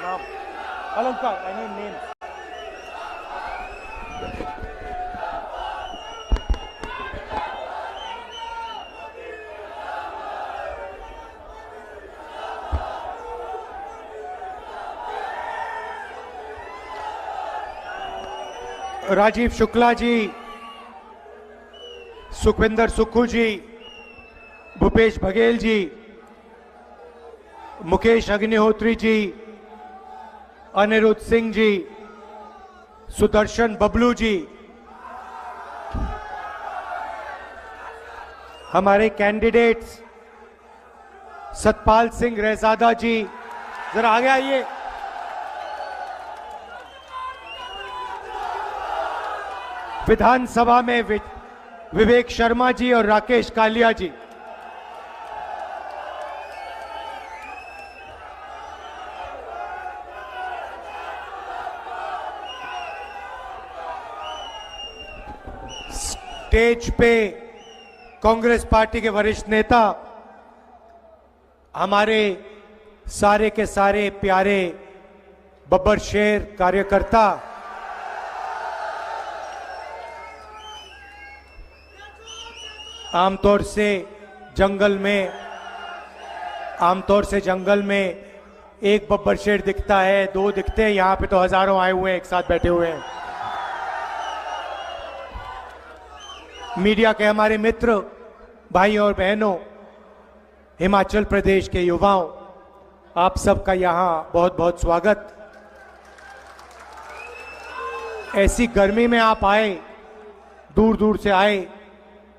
नाम अलंकार, I need name. Rajiv Shukla ji, Sukhvinder Sukhu ji, Bhupesh Baghel ji, Mukesh Agnihotri ji, Anirudh Singh ji, Sudarshan Bablu ji, हमारे कैंडिडेट्स सतपाल सिंह रहजादा जी, जरा आगे आइए। विधानसभा में विवेक शर्मा जी और राकेश कालिया जी, स्टेज पे कांग्रेस पार्टी के वरिष्ठ नेता, हमारे सारे के सारे प्यारे बब्बर शेर कार्यकर्ता, आमतौर से जंगल में एक बब्बर शेर दिखता है, दो दिखते हैं, यहां पे तो हजारों आए हुए हैं, एक साथ बैठे हुए हैं। मीडिया के हमारे मित्र, भाई और बहनों, हिमाचल प्रदेश के युवाओं, आप सबका यहां बहुत बहुत स्वागत। ऐसी गर्मी में आप आए, दूर दूर से आए,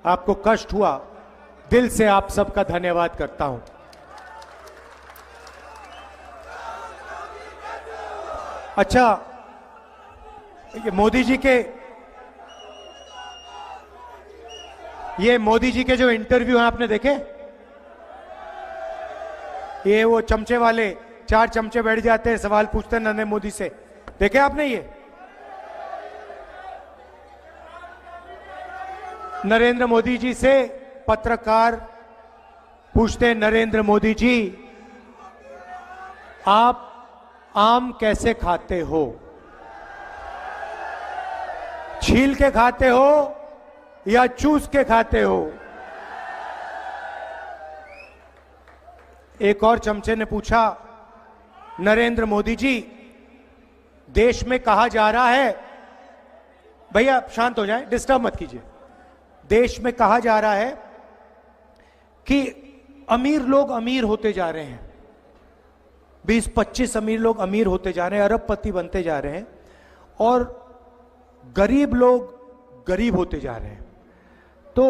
आपको कष्ट हुआ, दिल से आप सबका धन्यवाद करता हूं। अच्छा, ये मोदी जी के जो इंटरव्यू हैं आपने देखे? ये वो चमचे वाले, 4 चमचे बैठ जाते हैं, सवाल पूछते हैं नरेंद्र मोदी से, देखे आपने? ये नरेंद्र मोदी जी से पत्रकार पूछते हैं, नरेंद्र मोदी जी आप आम कैसे खाते हो? छील के खाते हो या चूस के खाते हो? एक और चमचे ने पूछा, नरेंद्र मोदी जी देश में कहा जा रहा है, भैया शांत हो जाएं, डिस्टर्ब मत कीजिए। देश में कहा जा रहा है कि अमीर लोग अमीर होते जा रहे हैं, 20-25 अमीर लोग अमीर होते जा रहे हैं, अरबपति बनते जा रहे हैं, और गरीब लोग गरीब होते जा रहे हैं। तो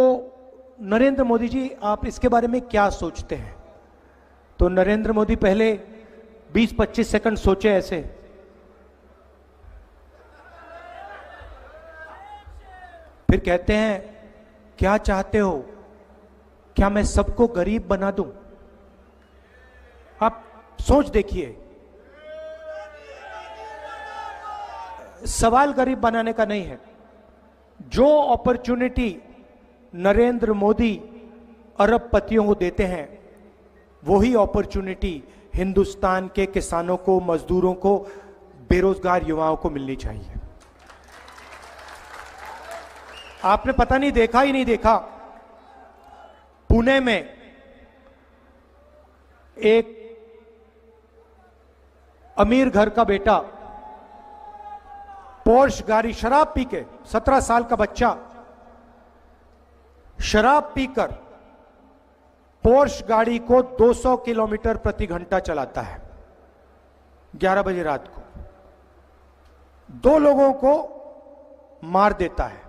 नरेंद्र मोदी जी आप इसके बारे में क्या सोचते हैं? तो नरेंद्र मोदी पहले 20-25 सेकंड सोचे ऐसे, फिर कहते हैं क्या चाहते हो, क्या मैं सबको गरीब बना दूं? आप सोच देखिए, सवाल गरीब बनाने का नहीं है। जो अपॉर्चुनिटी नरेंद्र मोदी अरबपतियों को देते हैं, वही अपॉर्चुनिटी हिंदुस्तान के किसानों को, मजदूरों को, बेरोजगार युवाओं को मिलनी चाहिए। आपने पता नहीं देखा ही नहीं देखा, पुणे में एक अमीर घर का बेटा पोर्श गाड़ी, शराब पी के, 17 साल का बच्चा शराब पीकर पोर्श गाड़ी को 200 किलोमीटर प्रति घंटा चलाता है 11 बजे रात को, 2 लोगों को मार देता है।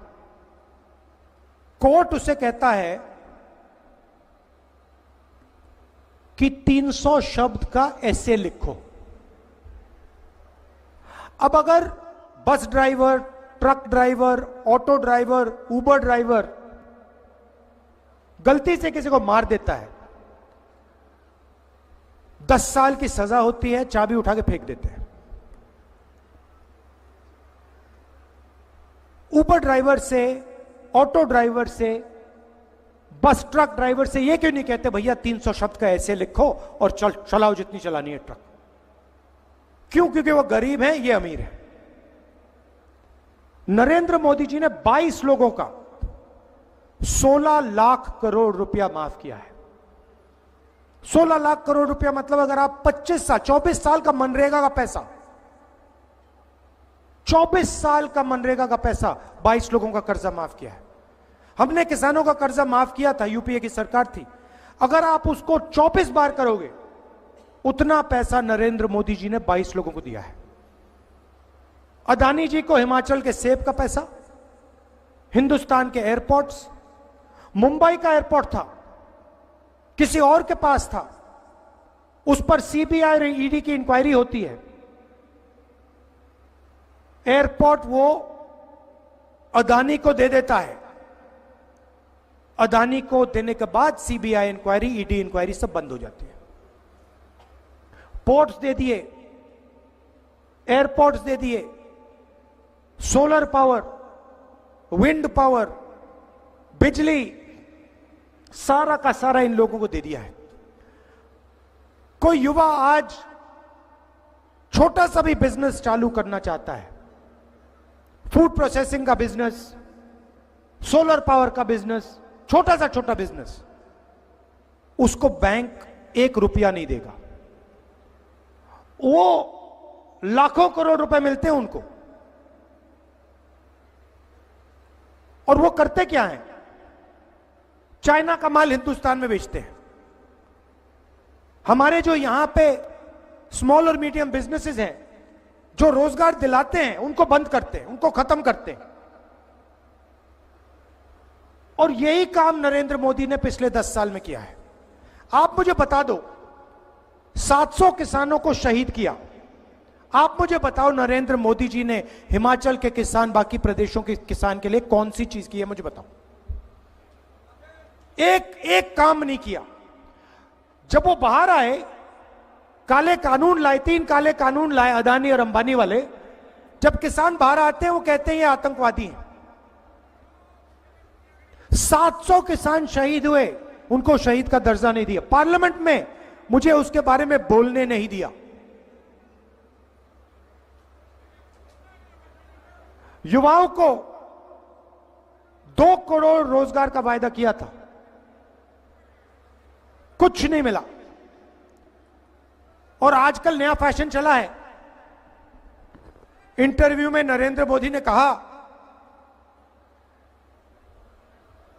कोर्ट उसे कहता है कि 300 शब्द का ऐसे लिखो। अब अगर bus driver, truck driver, auto driver, Uber driver गलती से किसी को मार देता है, 10 साल की सजा होती है, चाबी उठा के फेंक देते हैं। उबर ड्राइवर से, ऑटो ड्राइवर से, बस ट्रक ड्राइवर से ये क्यों नहीं कहते भैया 300 शब्द का ऐसे लिखो और चलाओ जितनी चलानी है ट्रक? क्यों? क्योंकि वो गरीब हैं, ये अमीर है। नरेंद्र मोदी जी ने 22 लोगों का 16 लाख करोड़ रुपया माफ किया है। 16 लाख करोड़ रुपया मतलब अगर आप 24 साल का मनरेगा का पैसा, 24 साल का मनरेगा का पैसा, 22 लोगों का कर्जा माफ किया है। हमने किसानों का कर्जा माफ किया था, यूपीए की सरकार थी। अगर आप उसको 24 बार करोगे, उतना पैसा नरेंद्र मोदी जी ने 22 लोगों को दिया है। अदानी जी को हिमाचल के सेब का पैसा, हिंदुस्तान के एयरपोर्ट्स, मुंबई का एयरपोर्ट था, किसी और के पास था, उस पर सीबीआई और ईडी की इंक्वायरी होती है। एयरपोर्ट वो अदानी को दे देता है, अदानी को देने के बाद सीबीआई इंक्वायरी, ईडी इंक्वायरी सब बंद हो जाती है। पोर्ट्स दे दिए, एयरपोर्ट्स दे दिए, सोलर पावर, विंड पावर, बिजली, सारा का सारा इन लोगों को दे दिया है। कोई युवा आज छोटा सा भी बिजनेस चालू करना चाहता है, फूड प्रोसेसिंग का बिजनेस, सोलर पावर का बिजनेस, छोटा सा छोटा बिजनेस, उसको बैंक 1 रुपया नहीं देगा। वो लाखों करोड़ रुपए मिलते हैं उनको, और वो करते क्या है? चाइना का माल हिंदुस्तान में बेचते हैं। हमारे जो यहां पे स्मॉल और मीडियम बिजनेसेस हैं, जो रोजगार दिलाते हैं, उनको बंद करते हैं, उनको खत्म करते हैं। और यही काम नरेंद्र मोदी ने पिछले 10 साल में किया है। आप मुझे बता दो, 700 किसानों को शहीद किया। आप मुझे बताओ नरेंद्र मोदी जी ने हिमाचल के किसान, बाकी प्रदेशों के किसान के लिए कौन सी चीज की है? मुझे बताओ। एक काम नहीं किया। जब वो बाहर आए, काले कानून लाए, 3 काले कानून लाए अदानी और अंबानी वाले। जब किसान बाहर आते हैं, वो कहते हैं ये आतंकवादी हैं। 700 किसान शहीद हुए, उनको शहीद का दर्जा नहीं दिया। पार्लियामेंट में मुझे उसके बारे में बोलने नहीं दिया। युवाओं को 2 करोड़ रोजगार का वायदा किया था, कुछ नहीं मिला। और आजकल नया फैशन चला है। इंटरव्यू में नरेंद्र मोदी ने कहा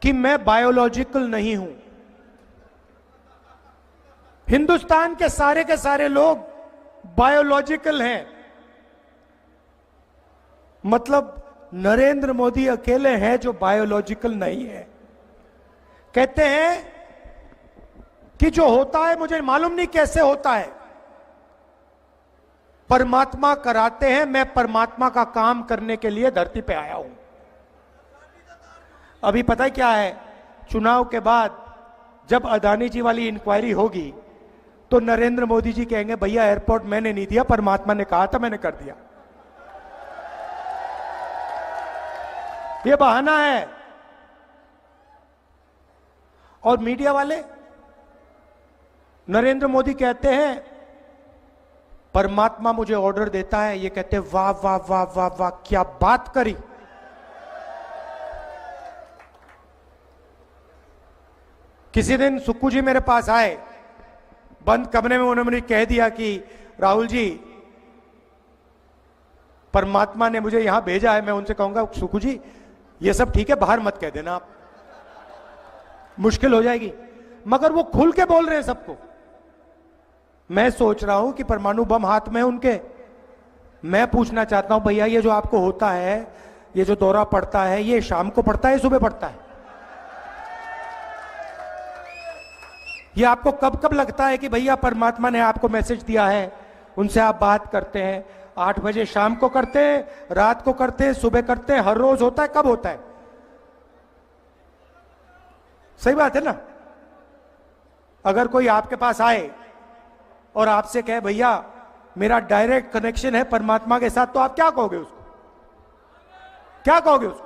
कि मैं बायोलॉजिकल नहीं हूं। हिंदुस्तान के सारे लोग बायोलॉजिकल हैं। मतलब नरेंद्र मोदी अकेले हैं जो बायोलॉजिकल नहीं है। कहते हैं कि जो होता है मुझे मालूम नहीं कैसे होता है, परमात्मा कराते हैं, मैं परमात्मा का काम करने के लिए धरती पे आया हूं। अभी पता है क्या है? चुनाव के बाद जब अदानी जी वाली इंक्वायरी होगी, तो नरेंद्र मोदी जी कहेंगे भैया एयरपोर्ट मैंने नहीं दिया, परमात्मा ने कहा था, मैंने कर दिया। ये बहाना है। और मीडिया वाले, नरेंद्र मोदी कहते हैं परमात्मा मुझे ऑर्डर देता है, ये कहते हैं वाह वाह वाह वाह वाह, क्या बात करी। किसी दिन सुक्कू जी मेरे पास आए, बंद कमरे में, उन्होंने मुझे कह दिया कि राहुल जी, परमात्मा ने मुझे यहां भेजा है। मैं उनसे कहूंगा सुक्कू जी ये सब ठीक है, बाहर मत कह देना, आप मुश्किल हो जाएगी। मगर वो खुल के बोल रहे हैं सबको। मैं सोच रहा हूं कि परमाणु बम हाथ में है उनके। मैं पूछना चाहता हूं भैया ये जो आपको होता है, ये जो दौरा पड़ता है, ये शाम को पड़ता है, सुबह पड़ता है? ये आपको कब कब लगता है कि भैया परमात्मा ने आपको मैसेज दिया है, उनसे आप बात करते हैं? 8 बजे शाम को करते हैं, रात को करते हैं, सुबह करते हैं, हर रोज होता है? कब होता है? सही बात है ना? अगर कोई आपके पास आए और आपसे कहे भैया मेरा डायरेक्ट कनेक्शन है परमात्मा के साथ, तो आप क्या कहोगे उसको? क्या कहोगे उसको?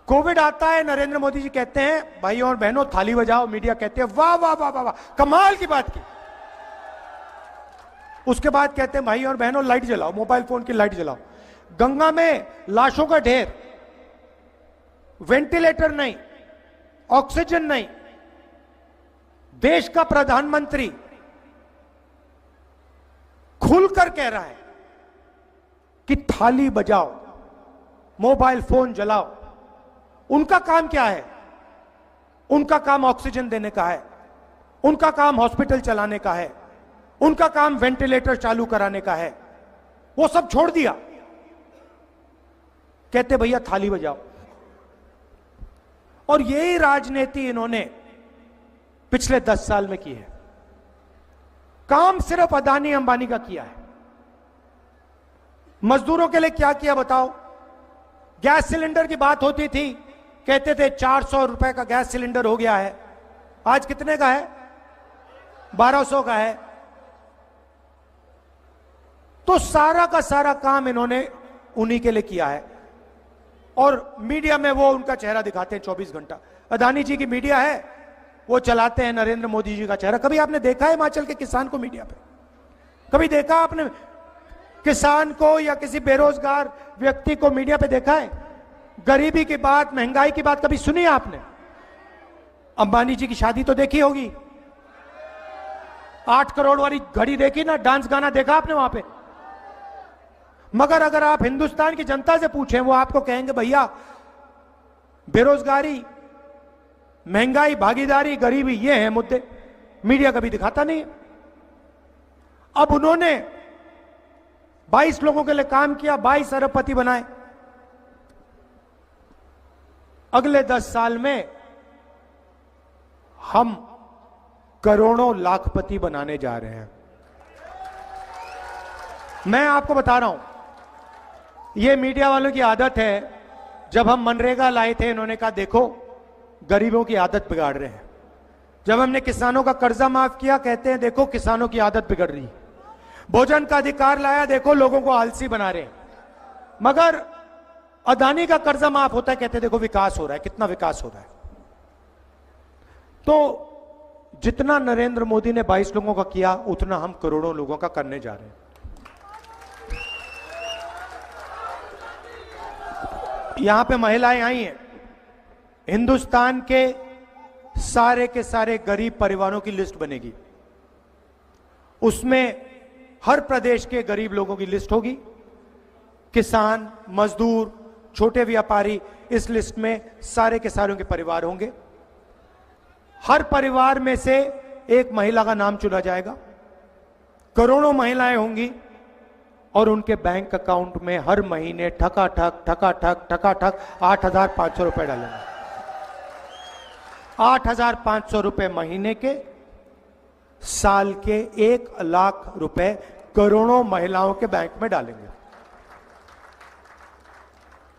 कोविड आता है, नरेंद्र मोदी जी कहते हैं भाइयों और बहनों थाली बजाओ, मीडिया कहते हैं वाह वाह वाह वाह वाह, कमाल की बात की। उसके बाद कहते हैं भाई और बहनों लाइट जलाओ, मोबाइल फोन की लाइट जलाओ। गंगा में लाशों का ढेर, वेंटिलेटर नहीं, ऑक्सीजन नहीं, देश का प्रधानमंत्री खुलकर कह रहा है कि थाली बजाओ, मोबाइल फोन जलाओ। उनका काम क्या है? उनका काम ऑक्सीजन देने का है, उनका काम हॉस्पिटल चलाने का है, उनका काम वेंटिलेटर चालू कराने का है। वो सब छोड़ दिया, कहते भैया थाली बजाओ। और यही राजनीति इन्होंने पिछले 10 साल में की है। काम सिर्फ अदानी अंबानी का किया है। मजदूरों के लिए क्या किया बताओ? गैस सिलेंडर की बात होती थी, कहते थे 400 रुपए का गैस सिलेंडर हो गया है। आज कितने का है? 1200 का है। तो सारा का सारा काम इन्होंने उन्हीं के लिए किया है। और मीडिया में वो उनका चेहरा दिखाते हैं 24 घंटा। अदानी जी की मीडिया है, वो चलाते हैं नरेंद्र मोदी जी का चेहरा। कभी आपने देखा है हिमाचल के किसान को मीडिया पे? कभी देखा आपने किसान को या किसी बेरोजगार व्यक्ति को मीडिया पे देखा है? गरीबी की बात, महंगाई की बात कभी सुनी है आपने? अंबानी जी की शादी तो देखी होगी, 8 करोड़ वाली घड़ी देखी ना, डांस गाना देखा आपने वहां पे? मगर अगर आप हिंदुस्तान की जनता से पूछें, वो आपको कहेंगे भैया बेरोजगारी, महंगाई, भागीदारी, गरीबी, ये हैं मुद्दे। मीडिया कभी दिखाता नहीं है। अब उन्होंने 22 लोगों के लिए काम किया, 22 अरबपति बनाए। अगले 10 साल में हम करोड़ों लाखपति बनाने जा रहे हैं। मैं आपको बता रहा हूं, यह मीडिया वालों की आदत है। जब हम मनरेगा लाए थे, इन्होंने कहा देखो गरीबों की आदत बिगाड़ रहे हैं। जब हमने किसानों का कर्जा माफ किया, कहते हैं देखो किसानों की आदत बिगड़ रही है। भोजन का अधिकार लाया, देखो लोगों को आलसी बना रहे हैं। मगर अदानी का कर्जा माफ होता है, कहते हैं देखो विकास हो रहा है, कितना विकास हो रहा है। तो जितना नरेंद्र मोदी ने 22 लोगों का किया, उतना हम करोड़ों लोगों का करने जा रहे हैं। यहां पे महिलाएं आई हैं। हिंदुस्तान के सारे गरीब परिवारों की लिस्ट बनेगी। उसमें हर प्रदेश के गरीब लोगों की लिस्ट होगी। किसान, मजदूर, छोटे व्यापारी, इस लिस्ट में सारे के सारों के परिवार होंगे। हर परिवार में से एक महिला का नाम चुना जाएगा। करोड़ों महिलाएं होंगी और उनके बैंक अकाउंट में हर महीने ठकाठक 8,500 रुपए डालेंगे। 8,500 रुपए महीने के, साल के 1 लाख रुपए करोड़ों महिलाओं के बैंक में डालेंगे।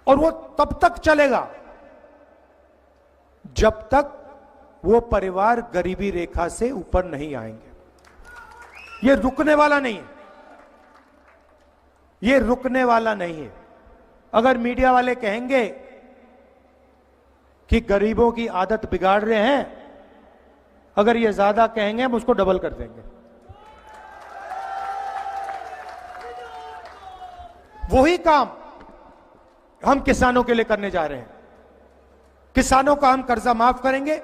और वो तब तक चलेगा जब तक वो परिवार गरीबी रेखा से ऊपर नहीं आएंगे। ये रुकने वाला नहीं है, ये रुकने वाला नहीं है। अगर मीडिया वाले कहेंगे कि गरीबों की आदत बिगाड़ रहे हैं, अगर ये ज्यादा कहेंगे हम उसको डबल कर देंगे। वही काम हम किसानों के लिए करने जा रहे हैं। किसानों का हम कर्जा माफ करेंगे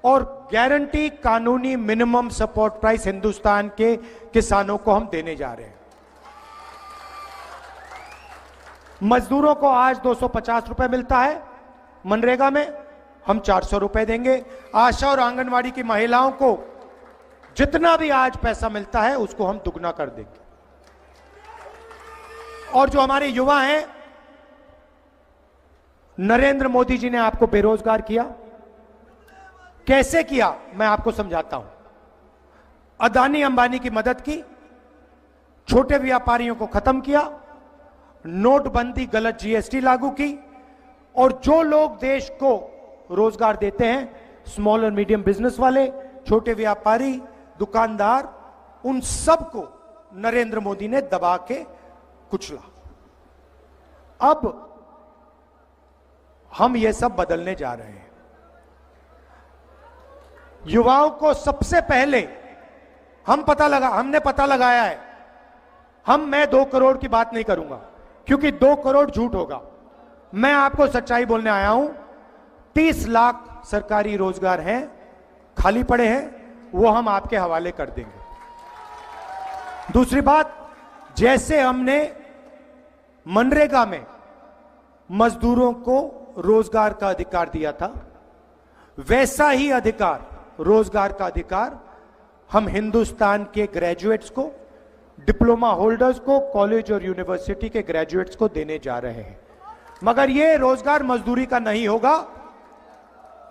और गारंटी कानूनी मिनिमम सपोर्ट प्राइस हिंदुस्तान के किसानों को हम देने जा रहे हैं। मजदूरों को आज 250 रुपए मिलता है मनरेगा में, हम 400 रुपए देंगे। आशा और आंगनवाड़ी की महिलाओं को जितना भी आज पैसा मिलता है उसको हम दुगना कर देंगे। और जो हमारे युवा हैं, नरेंद्र मोदी जी ने आपको बेरोजगार किया। कैसे किया मैं आपको समझाता हूं। अदानी अंबानी की मदद की, छोटे व्यापारियों को खत्म किया, नोटबंदी, गलत जीएसटी लागू की, और जो लोग देश को रोजगार देते हैं, स्मॉल और मीडियम बिजनेस वाले, छोटे व्यापारी, दुकानदार, उन सबको नरेंद्र मोदी ने दबा के कुचला। अब हम ये सब बदलने जा रहे हैं। युवाओं को सबसे पहले हमने पता लगाया है। मैं 2 करोड़ की बात नहीं करूंगा क्योंकि 2 करोड़ झूठ होगा। मैं आपको सच्चाई बोलने आया हूं। 30 लाख सरकारी रोजगार हैं, खाली पड़े हैं, वो हम आपके हवाले कर देंगे। दूसरी बात, जैसे हमने मनरेगा में मजदूरों को रोजगार का अधिकार दिया था, वैसा ही अधिकार, रोजगार का अधिकार हम हिंदुस्तान के ग्रेजुएट्स को, डिप्लोमा होल्डर्स को, कॉलेज और यूनिवर्सिटी के ग्रेजुएट्स को देने जा रहे हैं। मगर ये रोजगार मजदूरी का नहीं होगा,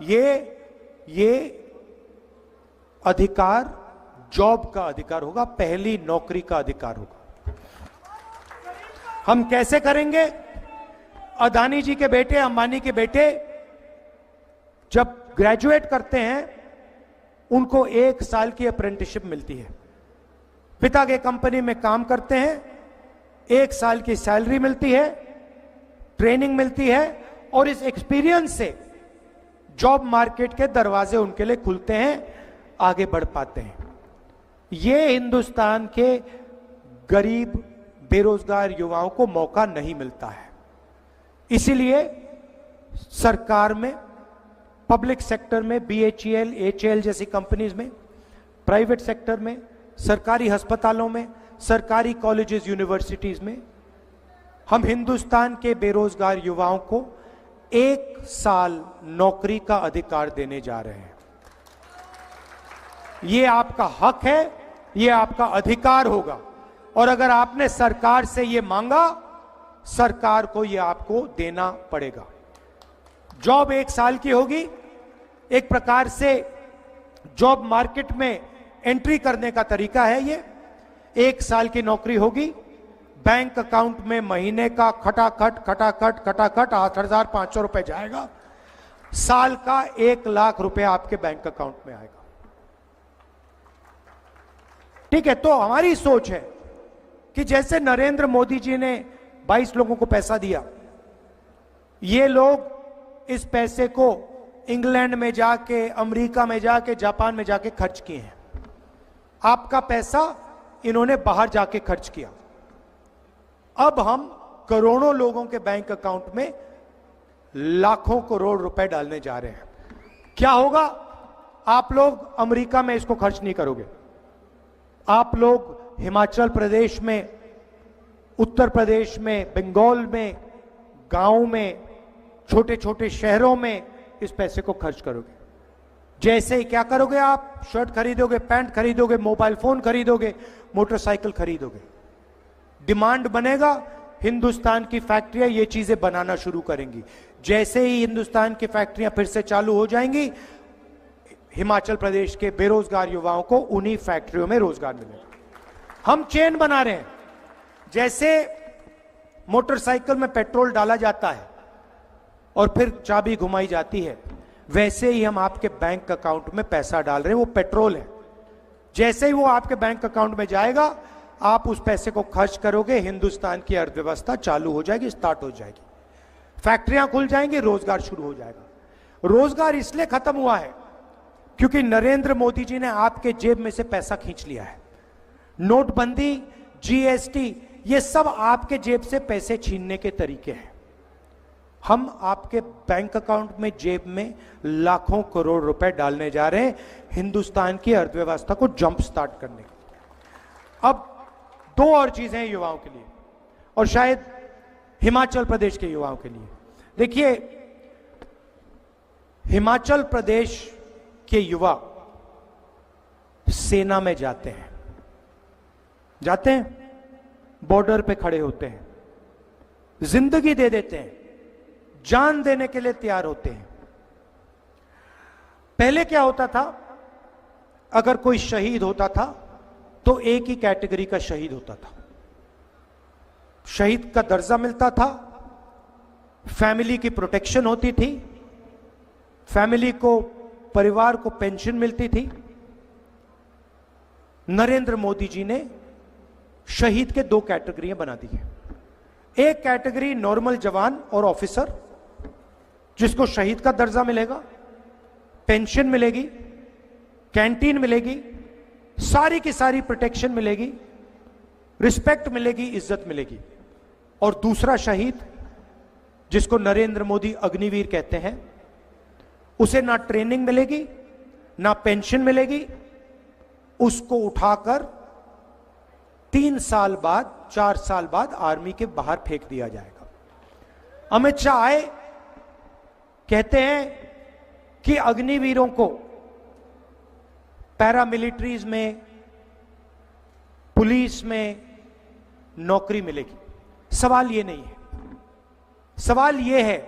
ये अधिकार जॉब का अधिकार होगा, पहली नौकरी का अधिकार होगा। हम कैसे करेंगे? अदानी जी के बेटे, अंबानी के बेटे जब ग्रेजुएट करते हैं, उनको 1 साल की अप्रेंटिसशिप मिलती है। पिता के कंपनी में काम करते हैं, 1 साल की सैलरी मिलती है, ट्रेनिंग मिलती है और इस एक्सपीरियंस से जॉब मार्केट के दरवाजे उनके लिए खुलते हैं, आगे बढ़ पाते हैं। ये हिंदुस्तान के गरीब बेरोजगार युवाओं को मौका नहीं मिलता है। इसीलिए सरकार में, पब्लिक सेक्टर में, BHEL, HAL जैसी कंपनीज में, प्राइवेट सेक्टर में, सरकारी अस्पतालों में, सरकारी कॉलेजेस, यूनिवर्सिटीज में हम हिंदुस्तान के बेरोजगार युवाओं को 1 साल नौकरी का अधिकार देने जा रहे हैं। यह आपका हक है, यह आपका अधिकार होगा। और अगर आपने सरकार से यह मांगा, सरकार को यह आपको देना पड़ेगा। जॉब 1 साल की होगी। एक प्रकार से जॉब मार्केट में एंट्री करने का तरीका है ये। 1 साल की नौकरी होगी, बैंक अकाउंट में महीने का खटाखट 8,500 रुपए जाएगा, साल का 1 लाख रुपए आपके बैंक अकाउंट में आएगा। ठीक है, तो हमारी सोच है कि जैसे नरेंद्र मोदी जी ने 22 लोगों को पैसा दिया, ये लोग इस पैसे को इंग्लैंड में जाके, अमेरिका में जाके, जापान में जाके खर्च किए हैं। आपका पैसा इन्होंने बाहर जाके खर्च किया। अब हम करोड़ों लोगों के बैंक अकाउंट में लाखों करोड़ रुपए डालने जा रहे हैं। क्या होगा? आप लोग अमेरिका में इसको खर्च नहीं करोगे, आप लोग हिमाचल प्रदेश में, उत्तर प्रदेश में, बंगाल में, गांव में, छोटे छोटे शहरों में इस पैसे को खर्च करोगे। जैसे ही क्या करोगे? आप शर्ट खरीदोगे, पैंट खरीदोगे, मोबाइल फोन खरीदोगे, मोटरसाइकिल खरीदोगे। डिमांड बनेगा, हिंदुस्तान की फैक्ट्रियां ये चीजें बनाना शुरू करेंगी। जैसे ही हिंदुस्तान की फैक्ट्रियां फिर से चालू हो जाएंगी, हिमाचल प्रदेश के बेरोजगार युवाओं को उन्हीं फैक्ट्रियों में रोजगार मिलेगा। हम चेन बना रहे हैं। जैसे मोटरसाइकिल में पेट्रोल डाला जाता है और फिर चाबी घुमाई जाती है, वैसे ही हम आपके बैंक अकाउंट में पैसा डाल रहे हैं। वो पेट्रोल है। जैसे ही वो आपके बैंक अकाउंट में जाएगा, आप उस पैसे को खर्च करोगे, हिंदुस्तान की अर्थव्यवस्था चालू हो जाएगी, स्टार्ट हो जाएगी, फैक्ट्रियां खुल जाएंगी, रोजगार शुरू हो जाएगा। रोजगार इसलिए खत्म हुआ है क्योंकि नरेंद्र मोदी जी ने आपके जेब में से पैसा खींच लिया है। नोटबंदी, GST, ये सब आपके जेब से पैसे छीनने के तरीके हैं। हम आपके बैंक अकाउंट में, जेब में लाखों करोड़ रुपए डालने जा रहे हैं हिंदुस्तान की अर्थव्यवस्था को जंप स्टार्ट करने के। अब 2 और चीजें हैं युवाओं के लिए, और शायद हिमाचल प्रदेश के युवाओं के लिए। देखिए, हिमाचल प्रदेश के युवा सेना में जाते हैं, बॉर्डर पे खड़े होते हैं, जिंदगी दे देते हैं, जान देने के लिए तैयार होते हैं। पहले क्या होता था? अगर कोई शहीद होता था तो एक ही कैटेगरी का शहीद होता था। शहीद का दर्जा मिलता था, फैमिली की प्रोटेक्शन होती थी, फैमिली को, परिवार को पेंशन मिलती थी। नरेंद्र मोदी जी ने शहीद के 2 कैटेगरियां बना दी है। एक कैटेगरी नॉर्मल जवान और ऑफिसर, जिसको शहीद का दर्जा मिलेगा, पेंशन मिलेगी, कैंटीन मिलेगी, सारी की सारी प्रोटेक्शन मिलेगी, रिस्पेक्ट मिलेगी, इज्जत मिलेगी। और दूसरा शहीद जिसको नरेंद्र मोदी अग्निवीर कहते हैं, उसे ना ट्रेनिंग मिलेगी ना पेंशन मिलेगी, उसको उठाकर 3 साल बाद 4 साल बाद आर्मी के बाहर फेंक दिया जाएगा। अमित शाह आए, कहते हैं कि अग्निवीरों को पैरामिलिट्रीज में, पुलिस में नौकरी मिलेगी। सवाल यह नहीं है, सवाल यह है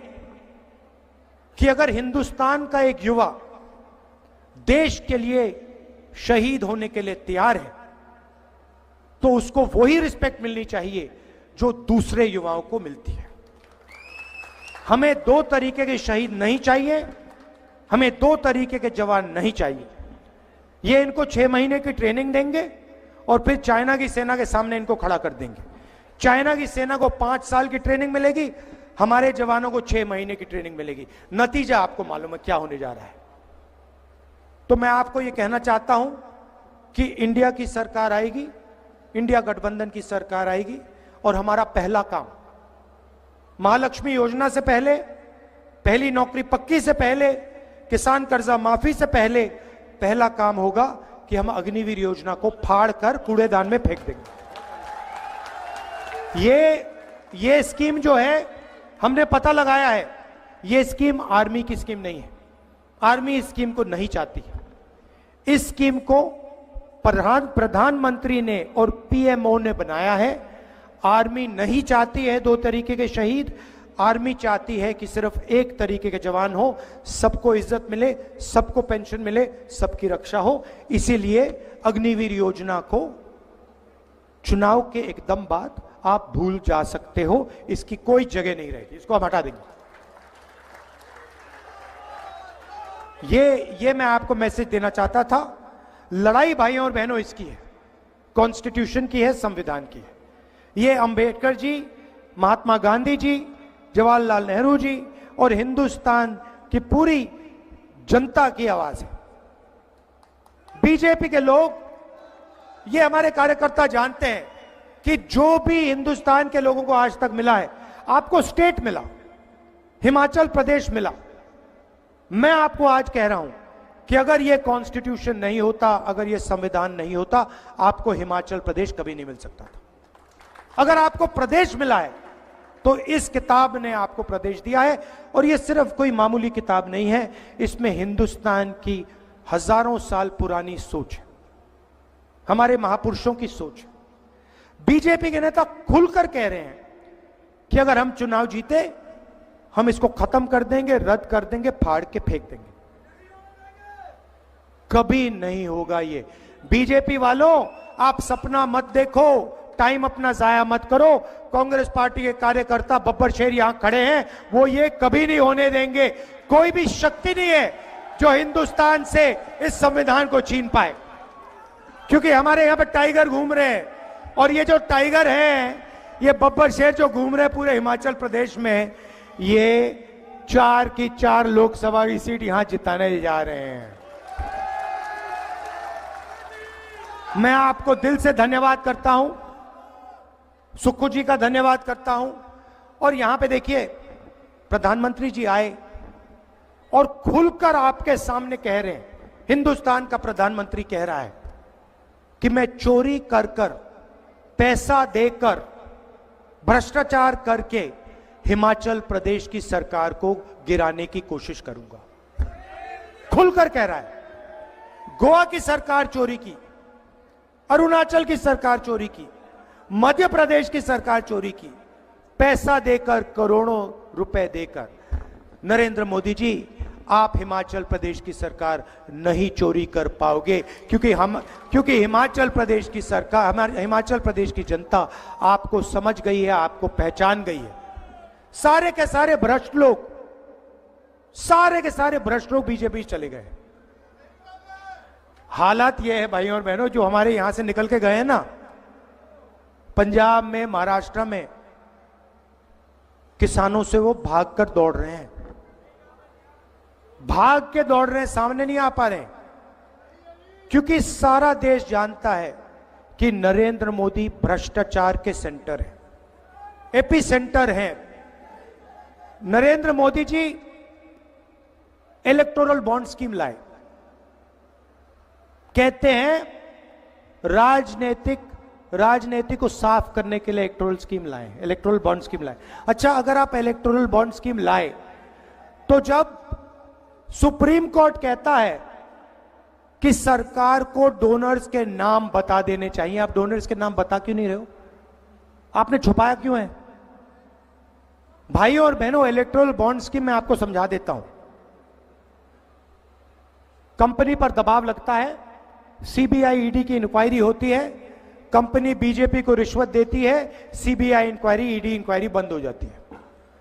कि अगर हिंदुस्तान का एक युवा देश के लिए शहीद होने के लिए तैयार है तो उसको वही रिस्पेक्ट मिलनी चाहिए जो दूसरे युवाओं को मिलती है। हमें 2 तरीके के शहीद नहीं चाहिए, हमें 2 तरीके के जवान नहीं चाहिए। ये इनको 6 महीने की ट्रेनिंग देंगे और फिर चाइना की सेना के सामने इनको खड़ा कर देंगे। चाइना की सेना को 5 साल की ट्रेनिंग मिलेगी, हमारे जवानों को 6 महीने की ट्रेनिंग मिलेगी। नतीजा आपको मालूम है क्या होने जा रहा है। तो मैं आपको यह कहना चाहता हूं कि इंडिया की सरकार आएगी, इंडिया गठबंधन की सरकार आएगी और हमारा पहला काम, महालक्ष्मी योजना से पहले, पहली नौकरी पक्की से पहले, किसान कर्जा माफी से पहले पहला काम होगा कि हम अग्निवीर योजना को फाड़ कर कूड़ेदान में फेंक देंगे। ये स्कीम जो है हमने पता लगाया है, ये स्कीम आर्मी की स्कीम नहीं है। आर्मी इस स्कीम को नहीं चाहती। इस स्कीम को प्रधानमंत्री ने और पीएमओ ने बनाया है। आर्मी नहीं चाहती है 2 तरीके के शहीद, आर्मी चाहती है कि सिर्फ 1 तरीके के जवान हो, सबको इज्जत मिले, सबको पेंशन मिले, सबकी रक्षा हो। इसीलिए अग्निवीर योजना को चुनाव के एकदम बाद आप भूल जा सकते हो, इसकी कोई जगह नहीं रहेगी, इसको हम हटा देंगे। ये मैं आपको मैसेज देना चाहता था। लड़ाई भाइयों और बहनों इसकी है, कॉन्स्टिट्यूशन की है, संविधान की है। ये अंबेडकर जी, महात्मा गांधी जी, जवाहरलाल नेहरू जी और हिंदुस्तान की पूरी जनता की आवाज है। बीजेपी के लोग, ये हमारे कार्यकर्ता जानते हैं कि जो भी हिंदुस्तान के लोगों को आज तक मिला है, आपको स्टेट मिला, हिमाचल प्रदेश मिला। मैं आपको आज कह रहा हूं कि अगर यह कॉन्स्टिट्यूशन नहीं होता, अगर यह संविधान नहीं होता, आपको हिमाचल प्रदेश कभी नहीं मिल सकता था। अगर आपको प्रदेश मिला है तो इस किताब ने आपको प्रदेश दिया है। और यह सिर्फ कोई मामूली किताब नहीं है, इसमें हिंदुस्तान की हजारों साल पुरानी सोच है, हमारे महापुरुषों की सोच है। बीजेपी के नेता खुलकर कह रहे हैं कि अगर हम चुनाव जीते, हम इसको खत्म कर देंगे, रद्द कर देंगे, फाड़ के फेंक देंगे। कभी नहीं होगा ये। बीजेपी वालों, आप सपना मत देखो, टाइम अपना जाया मत करो। कांग्रेस पार्टी के कार्यकर्ता बब्बर शेर यहां खड़े हैं, वो ये कभी नहीं होने देंगे। कोई भी शक्ति नहीं है जो हिंदुस्तान से इस संविधान को छीन पाए, क्योंकि हमारे यहां पर टाइगर घूम रहे हैं। और ये जो टाइगर हैं, ये बब्बर शेर जो घूम रहे हैं पूरे हिमाचल प्रदेश में, ये 4 की 4 लोकसभा की सीट यहां जिताने जा रहे हैं। मैं आपको दिल से धन्यवाद करता हूं, सुक्खू जी का धन्यवाद करता हूं। और यहां पे देखिए, प्रधानमंत्री जी आए और खुलकर आपके सामने कह रहे हैं, हिंदुस्तान का प्रधानमंत्री कह रहा है कि मैं चोरी कर कर, पैसा देकर, भ्रष्टाचार करके हिमाचल प्रदेश की सरकार को गिराने की कोशिश करूंगा। खुलकर कह रहा है। गोवा की सरकार चोरी की, अरुणाचल की सरकार चोरी की, मध्य प्रदेश की सरकार चोरी की, पैसा देकर, करोड़ों रुपए देकर। नरेंद्र मोदी जी, आप हिमाचल प्रदेश की सरकार नहीं चोरी कर पाओगे, क्योंकि हिमाचल प्रदेश की सरकार, हमारे हिमाचल प्रदेश की जनता आपको समझ गई है, आपको पहचान गई है। सारे के सारे भ्रष्ट लोग, सारे के सारे भ्रष्ट लोग बीजेपी चले गए। हालात यह है भाइयों और बहनों, जो हमारे यहां से निकल के गए हैं ना, पंजाब में, महाराष्ट्र में, किसानों से वो भागकर दौड़ रहे हैं, भाग के दौड़ रहे हैं, सामने नहीं आ पा रहे हैं। क्योंकि सारा देश जानता है कि नरेंद्र मोदी भ्रष्टाचार के सेंटर है, एपी सेंटर है। Narendra Modi ji electoral bond scheme लाए, कहते हैं राजनीति को साफ करने के लिए इलेक्टोरल स्कीम लाए, इलेक्टोरल बॉन्ड स्कीम लाए। अच्छा, अगर आप इलेक्टोरल बॉन्ड स्कीम लाए तो जब सुप्रीम कोर्ट कहता है कि सरकार को डोनर्स के नाम बता देने चाहिए, आप डोनर्स के नाम बता क्यों नहीं रहे हो? आपने छुपाया क्यों है? भाइयों और बहनों, इलेक्टोरल बॉन्ड स्कीम मैं आपको समझा देता हूं। कंपनी पर दबाव लगता है, सीबीआई ईडी की इंक्वायरी होती है, कंपनी बीजेपी को रिश्वत देती है, सीबीआई इंक्वायरी ईडी इंक्वायरी बंद हो जाती है।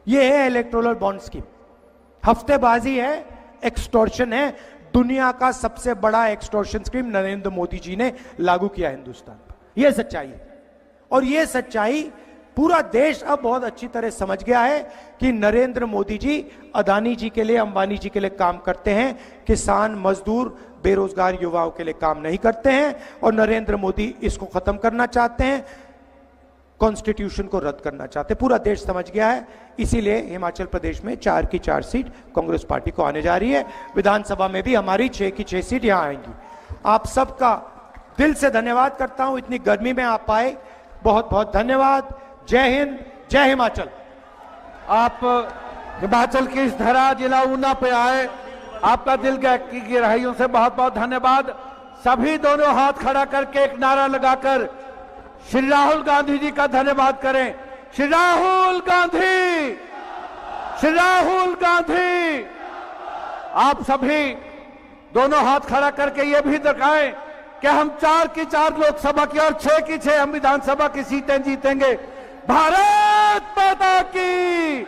यह है इलेक्टोरल बॉन्ड स्कीम। हफ्तेबाजी है, एक्सटॉर्शन है। दुनिया का सबसे बड़ा एक्सटॉर्शन स्कीम नरेंद्र मोदी जी ने लागू किया हिंदुस्तान पर। यह सच्चाई है, और यह सच्चाई पूरा देश अब बहुत अच्छी तरह समझ गया है कि नरेंद्र मोदी जी अदानी जी के लिए, अंबानी जी के लिए काम करते हैं, किसान, मजदूर, बेरोजगार युवाओं के लिए काम नहीं करते हैं। और नरेंद्र मोदी इसको खत्म करना चाहते हैं, कॉन्स्टिट्यूशन को रद्द करना चाहते हैं। पूरा देश समझ गया है। इसीलिए हिमाचल प्रदेश में 4 की 4 सीट कांग्रेस पार्टी को आने जा रही है। विधानसभा में भी हमारी 6 की 6 सीट यहां आएंगी। आप सबका दिल से धन्यवाद करता हूं, इतनी गर्मी में आप आए, बहुत बहुत धन्यवाद। जय हिंद, जय हिमाचल। आप हिमाचल की इस धरा जिला ऊना पे आए, आपका दिल की गहराइयों से बहुत बहुत धन्यवाद। सभी दोनों हाथ खड़ा करके एक नारा लगाकर श्री राहुल गांधी जी का धन्यवाद करें। श्री राहुल गांधी, श्री राहुल गांधी। आप सभी दोनों हाथ खड़ा करके ये भी दिखाएं कि हम 4 की 4 लोकसभा की और 6 की 6 हम विधानसभा की सीटें जीतेंगे। भारत माता की